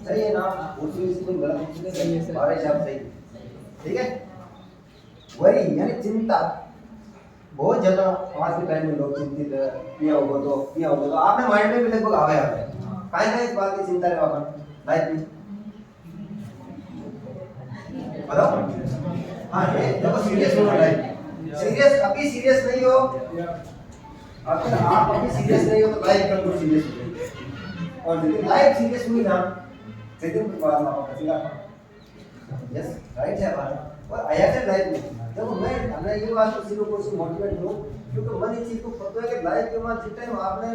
सही है ना? दूसरी स्कूल गलत सही है सर। हमारे हिसाब सही। ठीक है, वही यानी चिंता बहुत ज्यादा आज के टाइम में लोग चिंतित है, किया होगा तो आपने माइंड में भी लगभग आ गया है काहे इस बात की चिंता रहे अपन लाइफ में बताओ। हाँ ये देखो सीरियस होना लाइफ, सीरियस अभी सीरियस नहीं हो, अगर आप अभी सीरियस नहीं हो तो लाइफ कल को सीरियस हो जाएगी, और जब लाइफ सीरियस हुई ना सेकंड के बाद आप बचेगा। यस राइट है बात। और आया है लाइफ में देखो मैं ये बात तो सिर्फ को मोटिवेट करूं क्योंकि मन इस चीज को पता है कि लाइफ के बाद जिस टाइम आपने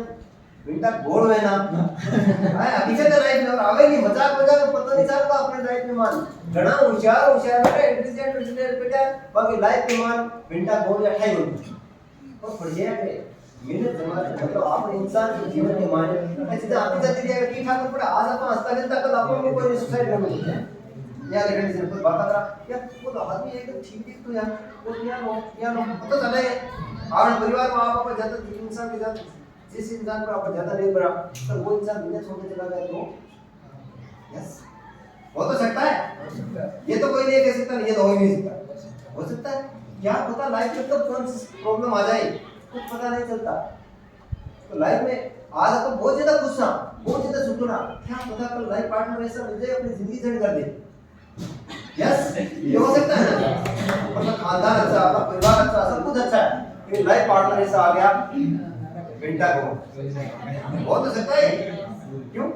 घंटा गोल है ना हां अभी से लाइफ में और आगे नहीं मजाक में पता नहीं चलता अपने लाइफ में मान घना होशियार बेटा इंटेलिजेंट बेटा बाकी लाइफ के मान घंटा गोल या ठाई होती और बढ़िया है मेहनत जमा मतलब आप इंसान के जीवन के मान ऐसे आते जाते जाएगा ठीक ठाक पड़ा आज अपन हंसता खेलता कल अपन को कोई सुसाइड कर लेते हैं या लेकिन सिर्फ बात कर रहा यार वो आदमी एकदम ठीक तो यार वो क्या नो पता चले आप परिवार में आप अपन ज्यादा इंसान के साथ जिस इंसान पर आप ज्यादा नहीं बड़ा तो वो इंसान दुनिया छोड़ के चला गया तो यस हो तो सकता है ये तो कोई नहीं कह सकता ये तो हो ही नहीं सकता हो सकता है क्या पता लाइफ में कब कौन सी प्रॉब्लम आ जाए कुछ पता नहीं चलता। तो लाइफ में आज अपन बहुत ज्यादा खुश ना बहुत ज्यादा सुख ना क्या पता कल लाइफ पार्टनर ऐसा मिल जाए अपनी जिंदगी चेंज कर दे। यस ये हो सकता है ना अपना खानदान अच्छा अपना परिवार अच्छा सब कुछ अच्छा है लेकिन लाइफ पार्टनर ऐसा आ गया घंटा को हो तो सकता है क्यों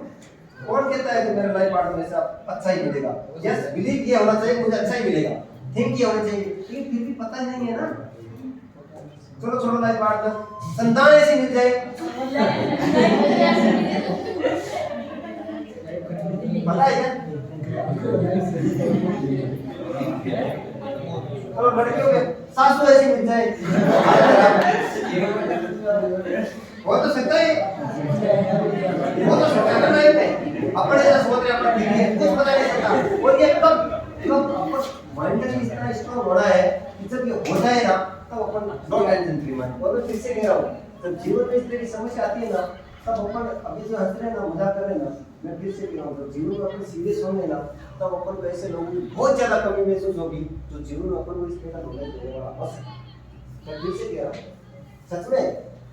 कौन कहता है कि मेरा लाइफ पार्टनर ऐसा अच्छा ही मिलेगा। यस बिलीव किया होना चाहिए मुझे अच्छा ही मिलेगा थिंक किया होना चाहिए लेकिन फिर भी पता ही नहीं है ना। चलो चलो लाइफ पार्टनर संतान ऐसी मिल जाए पता है क्या चलो लड़कियों के सासू ऐसी मिल जाए हो तो सकता है वो तो सकता है लाइफ में अपने ऐसा सोच रहे अपना ठीक है कुछ पता नहीं चलता और ये कब माइंड इस तरह स्ट्रांग होना है कि जब ये हो जाए ना तब अपन नो टेंशन फ्री माइंड। और मैं फिर से कह रहा हूँ जब जीवन में इस तरह की समस्या आती है ना तब अपन अभी जो हंस रहे हैं ना मजाक कर रहे हैं ना मैं फिर से कह रहा हूँ जब जीवन में अपन सीरियस होंगे ना तब अपन को ऐसे लोगों की बहुत ज्यादा कमी महसूस होगी जो जीवन में अपन को इस तरह का नॉलेज देने वाला बस। मैं फिर से कह रहा हूँ सच में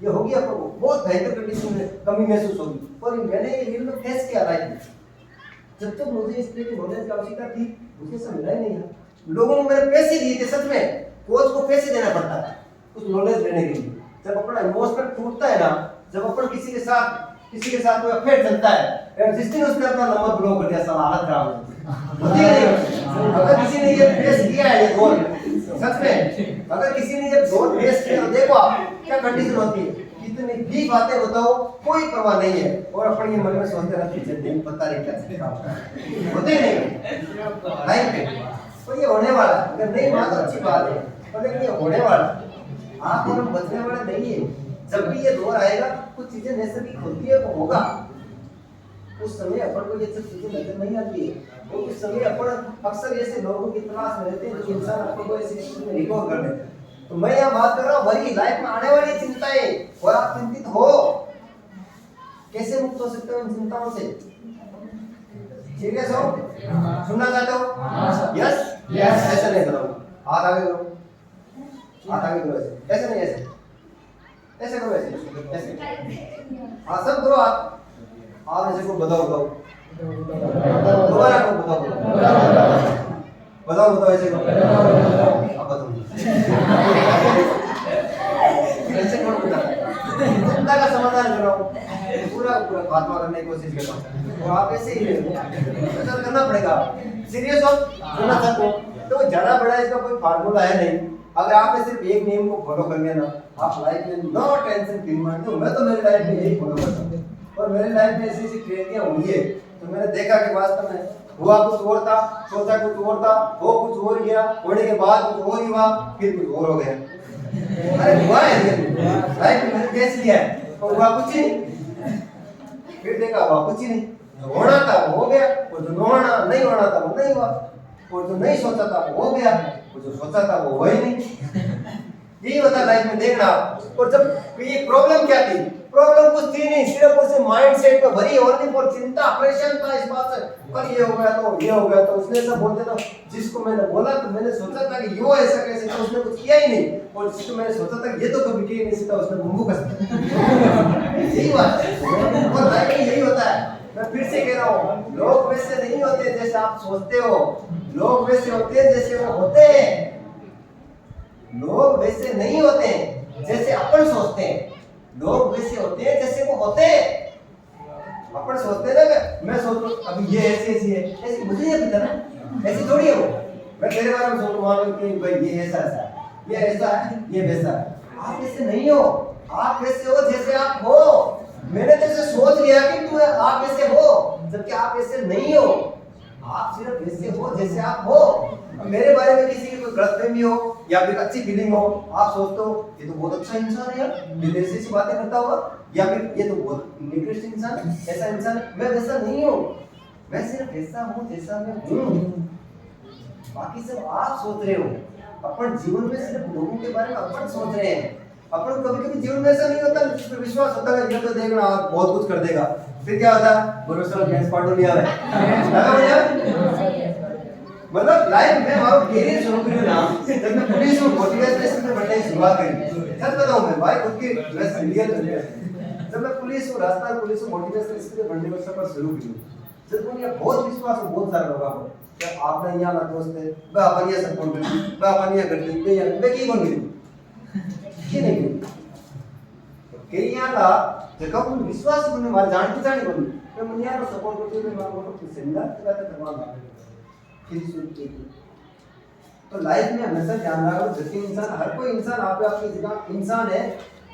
ये होगी अपन को बहुत भयंकर कंडीशन में कमी महसूस होगी और मैंने ये रियल में फेस किया लाइफ में जब तक मुझे इस तरह की नॉलेज की आवश्यकता थी मुझे सब मिला ही नहीं है। लोगों को मैंने पैसे दिए थे सच में कोच को पैसे देना पड़ता है उस नॉलेज लेने के लिए। जब अपना इमोशनल टूटता है ना जब अपन किसी के साथ कोई अफेयर चलता है और जिस दिन उसने अपना नंबर ब्लॉक कर दिया साला हालत खराब हो जाती है। अगर किसी ने ये फेस किया है ये गोल सच में अगर किसी ने ये गोल फेस किया तो देखो आप क्या कंडीशन होती है कितनी भी बातें बताओ कोई परवाह नहीं है और अपन ये मन में सोचते रहते हैं नहीं पता नहीं क्या होते नहीं लाइफ में तो ये होने वाला अगर नहीं बात अच्छी बात है पर लेकिन ये होने वाला आप और हम बचने वाले नहीं है। जब भी ये दौर आएगा कुछ चीजें नैसर्गिक होती है वो होगा उस समय अपन को ये सब चीजें नजर नहीं आती है और उस समय अपन अक्सर ऐसे लोगों की तलाश में रहते हैं जो इंसान अपन को ऐसी स्थिति में रिकवर कर लेते हैं। तो मैं यहाँ बात कर रहा हूँ वही लाइफ में आने वाली चिंताएं और आप चिंतित हो कैसे मुक्त हो सकते हो इन चिंताओं से। सीरियस हो सुनना चाहते हो यस यस ऐसा नहीं करो हाथ आगे करो हाथ आगे करो ऐसे नहीं ऐसे ऐसे करो ऐसे हाँ सब करो आप ऐसे को बताओ दोबारा को बताओ ऐसे करो अब बताओ ऐसे कौन बताता है चिंता का समाधान करो पूरा बात करने की कोशिश कर रहा हूँ तो आप ऐसे ही ऐसा करना पड़ेगा। सीरियस हो सुनना चाहते हो तो ज्यादा बड़ा इसका कोई फार्मूला है नहीं अगर आपने सिर्फ एक नियम को फॉलो कर लिया ना आप लाइफ में नो टेंशन फ्री माइंड। तो मैं तो मेरी लाइफ में यही फॉलो करता हूँ और मेरी लाइफ में ऐसी ट्रेनियां हुई है तो मैंने देखा कि वास्तव में हुआ कुछ और था सोचा कुछ और था वो कुछ और गया होने के बाद कुछ और ही हुआ फिर कुछ और हो गया। अरे हुआ है लाइफ में मैंने टेस्ट किया है और हुआ कुछ ही नहीं फिर देखा हुआ कुछ ही नहीं होना था वो हो गया और जो नहीं होना था वो नहीं हुआ और जो नहीं सोचा था वो हो गया वो जो सोचा था वो हुआ ही नहीं। यही होता लाइफ में देखना। और जब ये प्रॉब्लम क्या थी प्रॉब्लम कुछ थी नहीं, सिर्फ उसे माइंड सेट में भरी ओनली फॉर चिंता, परेशान था इस बात से, कल ये हो गया तो ये हो गया तो उसने ऐसा बोलते तो जिसको मैंने बोला तो मैंने सोचा था कि यो ऐसा कैसे, तो उसने कुछ किया ही नहीं, और जिसको मैंने सोचा था कि ये तो कभी किया नहीं सकता उसने मुंह कस यही बात है। और लाइफ में यही होता है। मैं फिर से कह रहा हूँ, लोग वैसे नहीं होते जैसे आप सोचते हो, लोग वैसे होते हैं जैसे वो होते हैं। लोग वैसे नहीं होते हैं जैसे अपन सोचते हैं, लोग वैसे होते हैं जैसे वो होते हैं। अपन सोचते हैं ना कि मैं सोचूं अभी ये ऐसी है, ऐसी मुझे नहीं पता ना, ऐसी थोड़ी है वो। मैं तेरे बारे में सोचूंगा कि भाई ये ऐसा है, ये ऐसा है, ये वैसा है। आप ऐसे नहीं हो, आप वैसे हो जैसे आप हो। मैंने जैसे सोच लिया कि तू आप ऐसे हो, जबकि आप ऐसे नहीं हो, आप सिर्फ वैसे हो जैसे आप हो। मेरे बारे में किसी की कोई गलतफहमी हो या फिर अच्छी फीलिंग हो, आप सोचते हो ये तो बहुत अच्छा इंसान है यार, ये ऐसी ऐसी बातें करता होगा, या फिर ये तो बहुत निकृष्ट इंसान है, ऐसा इंसान है। मैं वैसा नहीं हूँ, मैं सिर्फ ऐसा हूँ जैसा मैं हूँ। बाकी सब आप सोच रहे हो। अपन जीवन में सिर्फ लोगों के बारे में अपन सोच रहे हैं। अपन कभी कभी जीवन में ऐसा नहीं होता, जिस पर विश्वास होता है ये तो देखना बहुत कुछ कर देगा, फिर क्या होता है भरोसा गैस पाटो लिया है। मतलब लाइफ में हमारा कैरियर शुरू करी ना, जब मैं पुलिस में मोटिवेशन में बढ़ने की शुरुआत करी, सच बताऊं मैं भाई खुद की मैं सीरियस जब मैं पुलिस और राजस्थान पुलिस में मोटिवेशन इसलिए बढ़ने का सफर शुरू की, जब मुझे बहुत विश्वास हो बहुत सारे लोगों को कि आपने यहाँ ना दोस्त है मैं अपन ये सपोर्ट करती, मैं अपन ये करती, मैं की बोल गई कि नहीं कि यहाँ का जब विश्वास मुझे मार जान की जानी बोली मैं मुझे यहाँ सपोर्ट करती हूँ, मैं आपको कुछ सेमिनार कराते करवाऊंगा। तो लाइफ में हमेशा ध्यान रखो, जैसे इंसान हर कोई इंसान आप आपकी जगह इंसान है।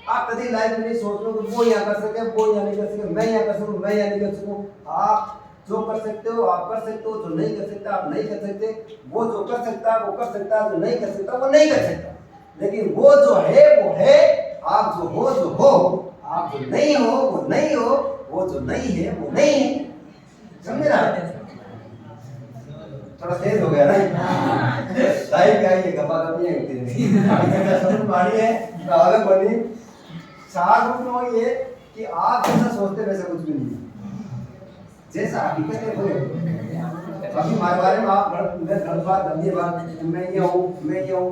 आप कभी लाइफ में नहीं सोच लो कि वो यहाँ कर सके, वो यहाँ नहीं कर सके, मैं यहाँ कर सकूँ, मैं यहाँ नहीं कर सकूँ। आप जो कर सकते हो आप कर सकते हो, जो नहीं कर सकते आप नहीं कर सकते। वो जो कर सकता है वो कर सकता है, जो नहीं कर सकता वो नहीं कर सकता। लेकिन वो जो है वो है, आप जो हो, आप जो नहीं हो वो नहीं हो, वो जो नहीं है वो नहीं है। समझे ना? थोड़ा तेज हो गया ना लाइफ क्या है, गपा गपियां होती है समझ मानी है तो आगे बढ़ी। चार रूप में ये कि आप जैसा सोचते वैसा कुछ भी नहीं जैसा हकीकत है वो। अभी हमारे बारे में आप गलत बात गंदी बात मैं ये हूँ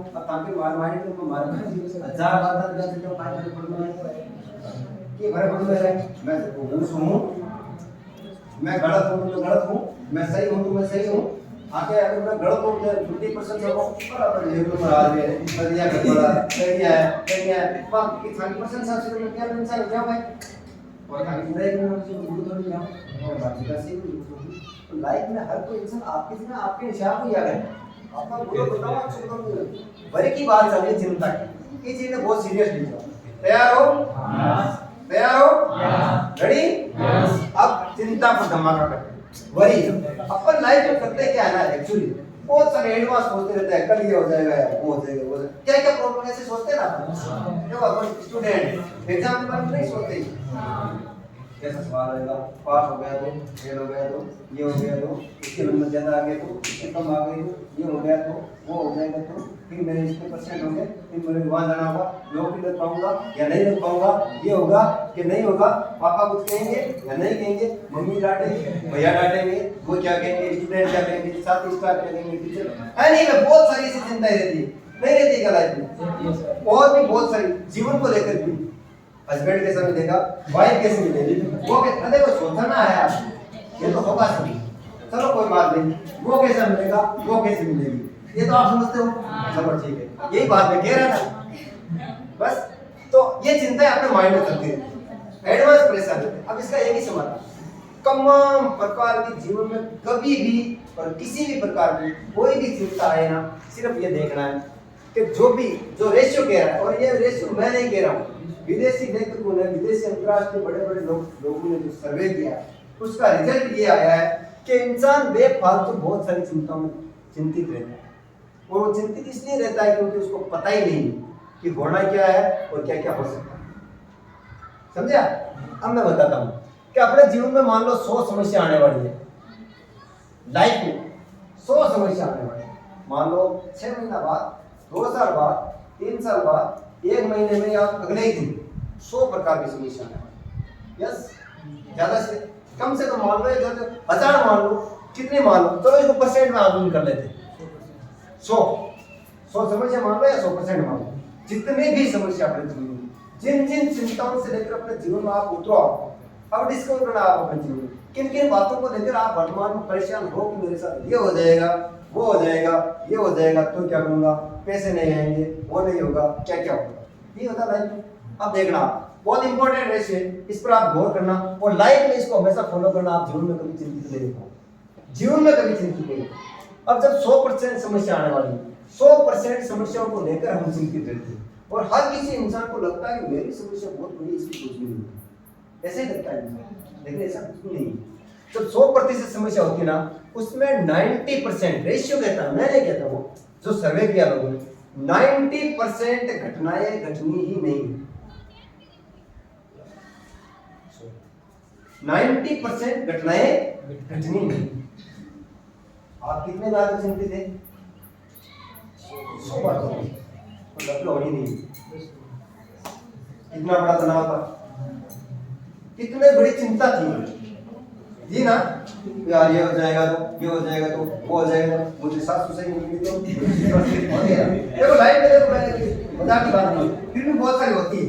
अब ताकि हमारे माइंड में हमारे हजार बात कर सकते हो पांच कि हमारे मन में है मैं हूँ, मैं गलत हूँ तो गलत हूँ, मैं सही हूँ तो मैं सही हूँ। आगे अगर मैं गलत हूँ तो 50% सबको पर ये तो आ रही है नदियाँ कर पड़ा कहीं है बाकी 30% सबसे तो क्या इंसान क्या है और खाली पूरा एक मिनट से गुरु तो नहीं जाओ और बाकी का सी तो लाइफ में हर कोई इंसान आपके जितना आपके हिसाब से याद है। आपका गुरु बताओ अच्छे बताओ बड़े की बात चल रही चिंता की, ये चीज ने बहुत सीरियस ली। तैयार हो? तैयार हो? रेडी? अब चिंता पर धमाका करते वही अपन लाइफ में करते क्या है ना, एक्चुअली बहुत सारे एडवांस सोचते रहते हैं कल ये हो जाएगा यार वो हो जाएगा वो क्या क्या प्रॉब्लम ऐसे सोचते हैं ना। जब अपन स्टूडेंट एग्जाम के बारे में नहीं सोचते कैसा सवाल आएगा, पास हो गया तो फेल हो गया तो ये हो गया तो इसके नंबर ज्यादा आ गए तो इसके कम आ गए तो ये हो गया तो वो हो जाएगा तो फिर मेरे इसके परसेंट होंगे, फिर मेरे वहाँ जाना होगा, नौकरी लग पाऊंगा या नहीं लग पाऊंगा, ये होगा कि नहीं होगा, पापा कुछ कहेंगे या नहीं कहेंगे, मम्मी डांटेंगे भैया डांटेंगे, वो क्या कहेंगे, स्टूडेंट क्या कहेंगे, साथी स्टाफ क्या कहेंगे, टीचर है नहीं मैं बहुत सारी ऐसी चिंताएं रहती है नहीं रहती क्या लाइफ में। और भी बहुत सारी जीवन को लेकर भी हस्बैंड कैसा मिलेगा, वाइफ कैसे मिलेगी, वो कहते देखो सोचना है आप ये तो होगा सभी चलो कोई बात नहीं, वो कैसा मिलेगा वो कैसे मिलेगी ये तो आप समझते हो, चलो ठीक है यही बात मैं कह रहा था बस। तो ये चिंताएं अपने माइंड में चलती रहती है, एडवांस प्रेशर है। अब इसका एक ही समाधान, तमाम प्रकार के जीवन में कभी भी और किसी भी प्रकार की कोई भी चिंता आए ना, सिर्फ ये देखना है कि जो रेशियो कह रहा है, और ये रेशियो मैं नहीं कह रहा हूँ, विदेशी लेखकों ने विदेशी अंतरराष्ट्रीय बड़े बड़े लोगों ने जो सर्वे किया उसका रिजल्ट ये आया है कि इंसान बेफालतू बहुत सारी चिंताओं में चिंतित रहता है। और वो चिंतित इसलिए रहता है क्योंकि उसको पता ही नहीं कि होना क्या है और क्या क्या हो सकता है। समझा? अब मैं बताता हूँ कि अपने जीवन में मान लो 100 समस्या आने वाली है, लाइफ में 100 समस्या आने वाली है। मान लो 6 महीना बाद, 2 साल बाद, 3 साल बाद, 1 महीने में या अगले ही दिन 100 प्रकार की समस्या आने वाली है। यस, ज्यादा से कम मान लो, 1000 मान लो, कितने मान लो, चलो इसको परसेंट में आंदोलन कर लेते हैं। 100 समस्या मान लो या 100% मान लो, जितने भी समस्या अपने जीवन में, जिन जिन चिंताओं से लेकर अपने जीवन में आप उतरो, अब डिस्कवर करना आप अपने जीवन में किन किन बातों को लेकर आप वर्तमान में परेशान हो कि मेरे साथ ये हो जाएगा, वो हो जाएगा, ये हो जाएगा तो क्या करूंगा, पैसे नहीं आएंगे, वो नहीं होगा, क्या क्या होगा, ये होता लाइफ में। अब देखना बहुत इंपॉर्टेंट है, इस पर आप गौर करना और लाइफ में इसको हमेशा फॉलो करना। आप जीवन में कभी चिंतित नहीं हो, जीवन में कभी चिंतित नहीं। अब जब 100% समस्या आने वाली, 100% समस्याओं को लेकर हम चिंतित रहते हैं और हर किसी इंसान को लगता है कि मेरी समस्या बहुत बड़ी, इसकी कुछ भी नहीं, ऐसे ही लगता है इंसान, लेकिन ऐसा कुछ भी नहीं। जब 100% समस्या होती है ना, उसमें 90% रेशियो कहता है, मैं नहीं कहता, वो जो सर्वे किया लोगों ने, 90% घटनाएं घटनी ही नहीं, 90% घटनाएं घटनी नहीं। आप कितने बार चिंतित थे? 100 बार तो लग होनी नहीं। कितना बड़ा तनाव था, कितनी बड़ी चिंता थी जी ना, यार ये हो जाएगा तो, ये हो जाएगा तो, वो हो जाएगा तो, मुझे सास ससुर नहीं मिली तो देखो लाइफ में, देखो मजाक की बात नहीं, फिर भी बहुत सारी होती है,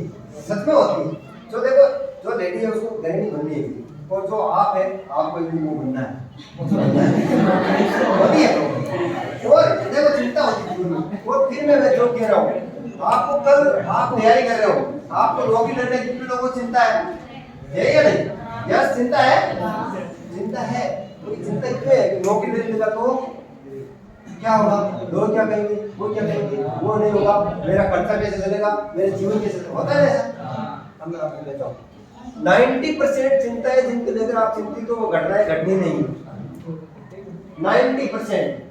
सच में होती है। जो देखो, जो लेडी है उसको गृहिणी बननी है, और जो आप है आपको वो बनना है, होती है। और देखो चिंता होती है। और फिर मैं जो कह रहा हूँ, आपको कल आप तैयारी कर रहे हो, आपको नौकरी लेने की कितने लोगों को चिंता है या नहीं? यस, चिंता है, चिंता है। तो चिंता क्यों है कि नौकरी नहीं मिलेगा तो क्या होगा, लोग क्या कहेंगे, वो क्या कहेंगे, वो नहीं होगा, मेरा खर्चा कैसे चलेगा, मेरे जीवन कैसे चलेगा, होता है ऐसा। हम आपको कहता हूँ 90% चिंता है जिनके लेकर आप चिंतित हो, वो घटनाएं घटनी नहीं। 90%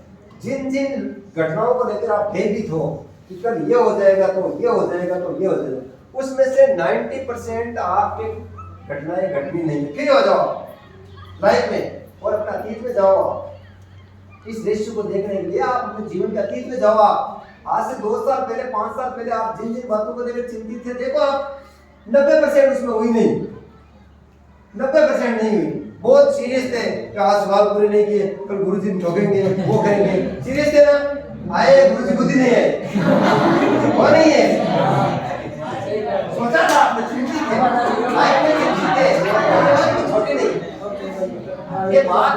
जिन जिन घटनाओं को लेकर आप भयभीत हो कि कल ये हो जाएगा तो, ये हो जाएगा तो, ये हो जाएगा, उसमें से 90% आपके घटनाएं घटनी नहीं। फिर हो जाओ लाइफ में और अपने अतीत में जाओ। इस रेशियो को देखने के लिए आप अपने जीवन के अतीत में जाओ। आप आज से 2 साल पहले, 5 साल पहले आप जिन जिन बातों को लेकर चिंतित थे, देखो आप 90% उसमें हुई नहीं, 90% नहीं हुई। बहुत सीरियस थे कि आज सवाल पूरे नहीं किए, कल गुरुजी ठोकेंगे, वो करेंगे, सीरियस थे ना, आए गुरुजी बुद्धि नहीं है, वो नहीं है, सोचा था आपने, चिंतित थे, लाइफ में चिंतित छोटी नहीं। ये बात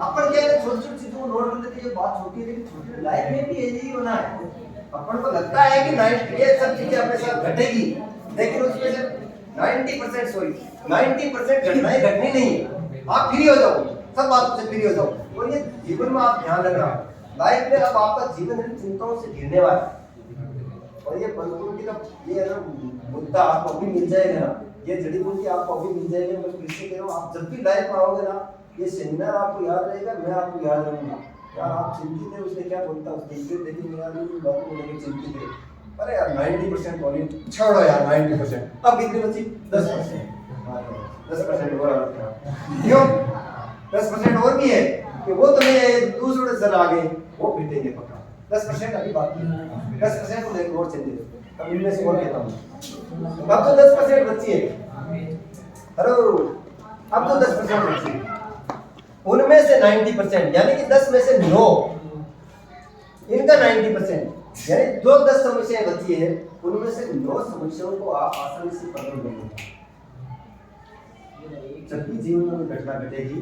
अपन क्या है, छोटी छोटी चीजों को नोट कर लेते, ये बात छोटी है, लेकिन छोटी लाइफ में भी यही होना है। अपन को लगता है कि लाइफ ये सब चीजें अपने साथ घटेगी, लेकिन उसमें से 90% घटनाएं घटनी नहीं। आप फ्री हो जाओ, सब बातों से फ्री हो जाओ। और ये जीवन में आप ध्यान रखना, लाइफ में अब आपका जीवन इन चिंताओं से घिरने वाला है। और ये बंधुओं की ये है ना मुद्दा आपको अभी मिल जाएगा ना, ये जड़ी बूटी आपको अभी मिल जाएगी। मैं फिर से कह रहा हूँ, आप जब भी लाइफ में आओगे ना, ये सेमिनार आपको याद रहेगा, मैं आपको याद रहूंगा। यार आप चिंतित है, उसने क्या बोलता है, उसके लेकिन यार ये बातों को लेकर चिंतित है। अरे यार 90% होनी, छोड़ो यार 90%। अब कितनी बची? 10%। 10% और क्यों? 10% और भी है कि वो तुम्हें दूसरे से आगे वो पीटेंगे पक्का। 10% अभी बाकी है, 10% को लेकर और चिंतित। अब इनमें से और कहता हूँ, अब तो 10% बची है। हेलो, अब तो 10% बची है, उनमें से 90% यानी कि 10 में से 9, इनका 90% यानी जो 10 समस्याएं बची है, उनमें से 9 समस्याओं को आप आसानी से पकड़ लेंगे। जब भी जीवन में घटना घटेगी,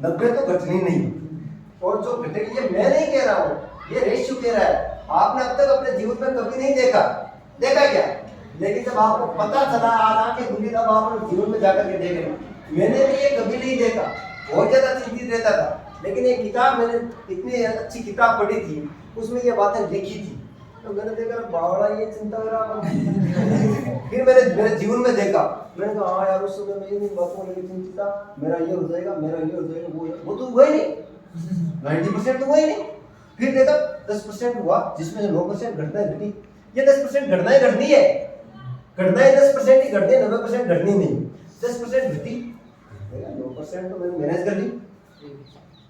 90 तो घटनी नहीं, और जो घटेगी ये मैं नहीं कह रहा हूँ, ये रेशियो कह रहा है। आपने अब तक अपने जीवन में कभी नहीं देखा क्या? लेकिन जब आपको पता चला, आज आंखें खुली, तब आप जीवन में जाकर के देख रहे। मैंने भी ये कभी नहीं देखा, बहुत ज्यादा चिंतित रहता था, लेकिन एक किताब मैंने इतनी अच्छी किताब पढ़ी थी, उसमें ये बातें लिखी थी, तो मैंने देखा बावड़ा ये चिंता हो रहा। फिर मैंने मेरे जीवन में देखा, मैंने कहा हाँ यार, उस समय मैं इन बातों को लेकर चिंतित था, मेरा ये हो जाएगा, मेरा ये हो जाएगा, वो तो हुआ ही नहीं, 90% तो हुआ ही नहीं। फिर देखा 10% हुआ, जिसमें से 9% घटनाएं घटी। ये 10% घटनाएं घटनी है, घटनाएं 10% ही घटनी, 90% घटनी नहीं। 10% घटी, 9% तो मैंने मैनेज कर ली,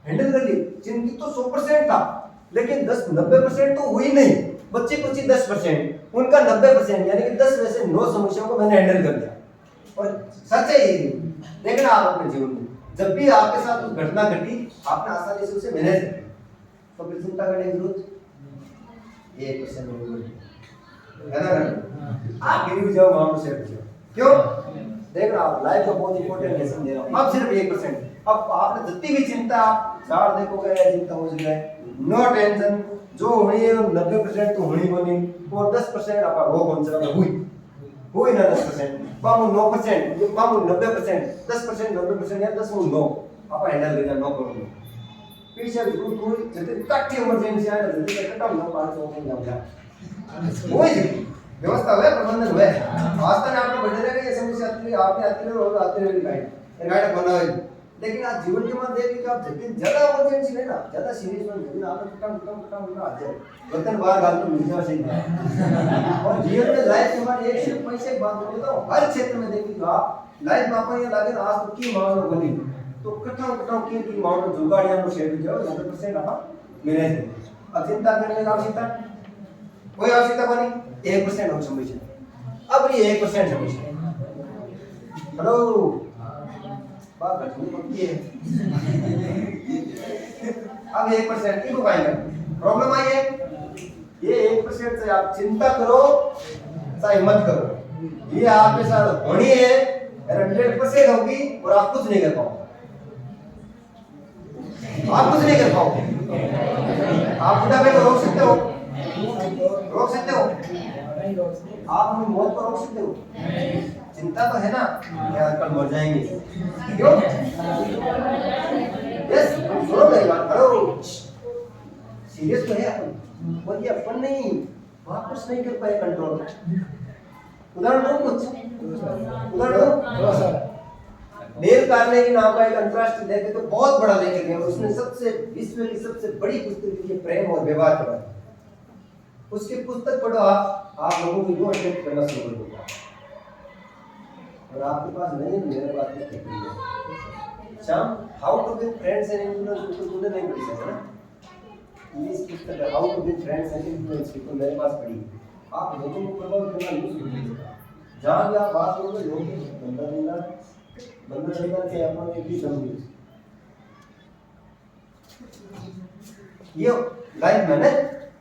हैंडल कर ली। चिंतित तो 100% था, लेकिन 90% तो हुई नहीं, बच्चे कुछ ही 10%, उनका 90% यानी कि 10 में से 9 समस्याओं को मैंने हैंडल कर लिया। और सच है ये। देखना आप अपने जीवन में जब भी आपके साथ कुछ घटना घटी आपने आसानी से उसे मैनेज कर लिया, तो फिर चिंता करने की जरूरत 1% है ना। आप गिर भी जाओ वहां पर सेट हो जाओ। क्यों? देखना आप लाइफ का बहुत इंपॉर्टेंट लेसन दे रहा हूं। अब सिर्फ 1%। अब आपने जितनी भी चिंता आप झाड़ देखोगे चिंता हो जाए, नो टेंशन। जो होनी है 90% तो होनी बनी और 10% आप वो कौन सा हुई ना 10% बामू 9% ये बामू 90% 10% 90% या 10 9 आप हैंडल करना नो प्रॉब्लम। पीछे कोई जैसे कट्टी इमरजेंसी आए ना जल्दी कट्टा ना 500 में जाओ कोई व्यवस्था है प्रबंधन हुआ है। वास्तव में आपको बढ़ने रहेगा ये समस्या आती है और आते रहे गाइड बना है। लेकिन आज जीवन के मध्य देखिए कि आप जितनी ज्यादा इमरजेंसी है ना ज्यादा सीरियस में लेकिन आपने कटा आ जाए बर्तन बाहर गाल तो मिल जाए सही। और जीवन में लाइफ के बाद एक सिर्फ पैसे की बात करता हूं हर क्षेत्र में देखिए तो आप लाइफ में आपको ये लगे आज तो की मामला बनी तो कटा की मामला जुगाड़ियां नो शेयर जाओ 100% आप मैनेज करें। अब चिंता करने की आवश्यकता कोई आवश्यकता बनी 1% हो समझिए। अब ये 1% समझिए हेलो बात करनी है। अब 1% की पाएंगे प्रॉब्लम आई है ये 1% से आप चिंता करो चाहे मत करो ये आपके साथ होनी है 100% होगी और आप कुछ नहीं कर पाओगे। आप कुछ नहीं कर पाओगे। आप बुढ़ापे को रोक सकते हो आप अपनी मौत को रोक सकते हो। चिंता तो है ना यार कल मर जाएंगे क्यों? यस सुनो मेरी बात हेलो सीरियस तो है अपन और ये अपन नहीं वापस नहीं कर पाए कंट्रोल। उदाहरण दो कुछ उदाहरण दो डेल कार्नेगी नाम का एक अंतरराष्ट्रीय लेखक तो बहुत बड़ा लेखक है उसने सबसे विश्व की सबसे बड़ी पुस्तक लिखी है प्रेम और व्यवहार के बारे में। उसकी पुस्तक पढ़ो आप लोगों को जो अटेम्प्ट करना शुरू कर दो और आपके पास नहीं मेरे पास पुस्तक है शाम how to be friends and influence people तूने नहीं पढ़ी है ना ये पुस्तक है how to be friends and influence people मेरे पास पढ़ी आप लोगों को प्रभावित करना नहीं सीखोगे। जहां भी आप बात करोगे लोग बंदा के अपन एक ही समझ ये लाइफ मैनेज